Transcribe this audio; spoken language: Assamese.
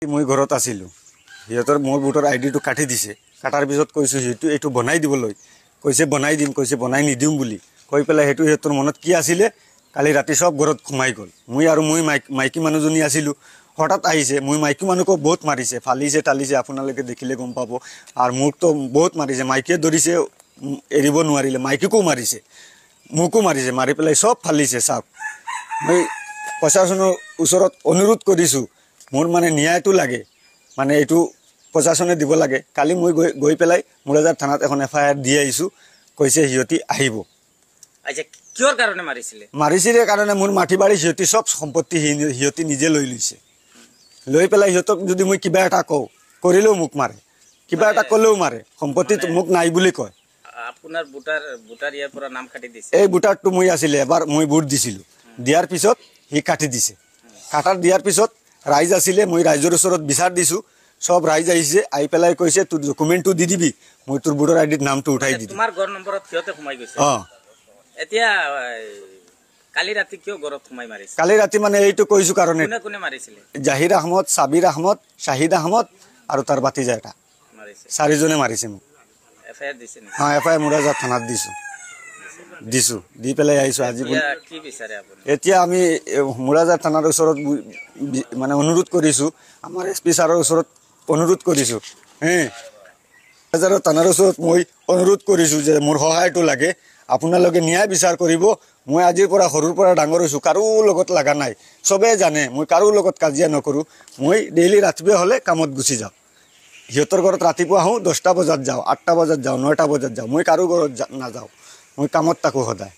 মই ঘৰত আছিলোঁ সিহঁতৰ মোৰ ভোটৰ আইডিটো কাটি দিছে কাটাৰ পিছত কৈছোঁ সেইটো এইটো বনাই দিবলৈ কৈছে বনাই দিম কৈছে বনাই নিদিম বুলি কৈ পেলাই সেইটো সিহঁতৰ মনত কি আছিলে কালি ৰাতি সব ঘৰত সোমাই গ'ল মই মাইকী মানুহজনী আছিলোঁ হঠাৎ আহিছে মই মাইকী মানুহকো বহুত মাৰিছে ফালিছে টালিছে আপোনালোকে দেখিলে গম পাব আৰু মোকতো বহুত মাৰিছে মাইকীয়ে ধৰিছে এৰিব নোৱাৰিলে মাইকীকো মাৰিছে মোকো মাৰিছে মাৰি পেলাই সব ফালিছে চাওক মই প্ৰশাসনৰ ওচৰত অনুৰোধ কৰিছোঁ মোৰ মানে ন্যায়টো লাগে মানে এইটো প্ৰশাসনে দিব লাগে কালি মই গৈ পেলাই মুৰাজাৰ থানাত এখন FIR দি আহিছোঁ কৈছে সিহঁতি আহিব আচ্ছা কিহৰ কাৰণে মাৰিছিলে কাৰণে মোৰ মাটি বাৰী সিহঁতি সব সম্পত্তি সিহঁতি নিজে লৈ লৈছে লৈ পেলাই সিহঁতক যদি মই কিবা এটা কওঁ কৰিলেও মোক মাৰে কিবা এটা ক'লেও মাৰে সম্পত্তিটো মোক নাই বুলি কয় আপোনাৰ ভোটাৰ ইয়াৰ পৰা নাম কাটি দিছে এই ভোটাৰটো মই আছিলে এবাৰ মই ভোট দিছিলোঁ দিয়াৰ পিছত সি কাটি দিছে কাটাৰ দিয়াৰ পিছত ৰাইজ আছিলে মই ৰাইজৰ ওচৰত বিচাৰ দিছোঁ সব ৰাইজ আহিছে আহি পেলাই কৈছে তোৰ ডকুমেণ্টটো দি দিবি মই তোৰ ভোটাৰ আইডিত নামটো উঠাই দি দিম তোমাৰ ঘৰ নম্বৰত সিহঁতে সোমাই গৈছে এতিয়া কালি ৰাতি কিয় ঘৰত সোমাই মাৰিছে কালি ৰাতি মানে এইটো কৈছোঁ কাৰণে কোনে মাৰিছিলে জাহিৰ আহমদ সাবিৰ আহমদ শাহিদ আহমদ আৰু তাৰ বাতিজা এটা চাৰিজনে মাৰিছে মোক FIR দিছে FIR মুৰাজাৰ থানাত দিছোঁ দি পেলাই আহিছোঁ আজি কি বিচাৰে আপুনি এতিয়া আমি মুৰাজাৰ থানাৰ ওচৰত মানে অনুৰোধ কৰিছোঁ আমাৰ SP ছাৰৰ ওচৰত অনুৰোধ কৰিছোঁ মুৰাজাৰ থানাৰ ওচৰত মই অনুৰোধ কৰিছোঁ যে মোৰ সহায়টো লাগে আপোনালোকে ন্যায় বিচাৰ কৰিব মই আজিৰ পৰা সৰুৰ পৰা ডাঙৰ হৈছোঁ কাৰো লগত লগা নাই চবেই জানে মই কাৰো লগত কাজিয়া নকৰোঁ মই ডেইলি ৰাতিপুৱা হ'লে কামত গুচি যাওঁ সিহঁতৰ ঘৰত ৰাতিপুৱা আহোঁ 10টা বজাত যাওঁ 8টা বজাত যাওঁ 9টা বজাত যাওঁ মই কাৰো ঘৰত নাযাওঁ মই কামত থাকোঁ সদায়